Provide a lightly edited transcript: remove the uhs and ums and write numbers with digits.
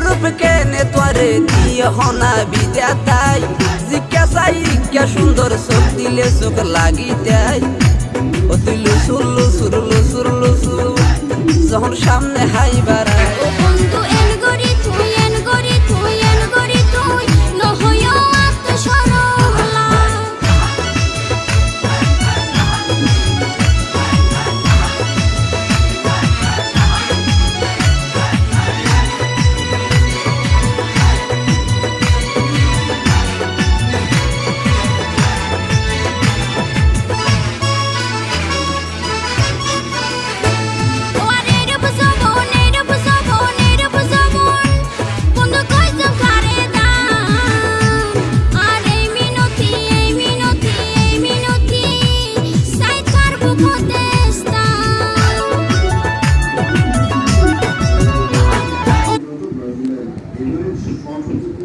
रूप के ने तोरे दिए होना विद्याताई जिज्ञासाई क्या सुंदर सुख दिले सुख लागी ताई ও তুই লুসুলু সুরলু সুরলু সুরলু যখন সামনে হাই বাড়ায় ও বন্ধু এন গরি তুই এন গরি তুই এন গরি তুই নহয়ো আত্মসরলা Conference